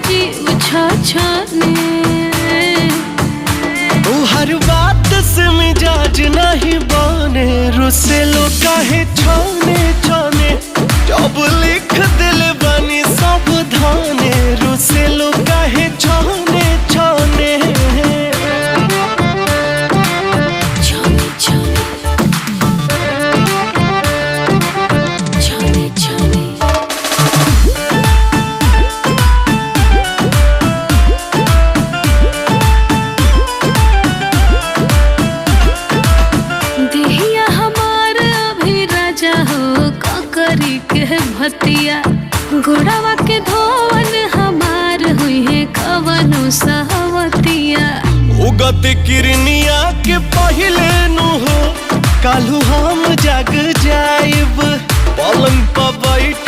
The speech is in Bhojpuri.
जीव छाने। हर बात से मिजाज नहीं बने, रुसे लो काहे छाने छाने। जब लिख दिल बनी सावधाने, रुसे लो काहे छाने छाने। छाने छाने छाने छाने। देहिया हमार अभी राजा हो ककरी के भतिया। घोड़ावा के धोवन हमार हुई है कवनो सहवतिया। उगत किरनिया के पहले नु हो, कालू हम जग जाइब। पलंग पर बैठ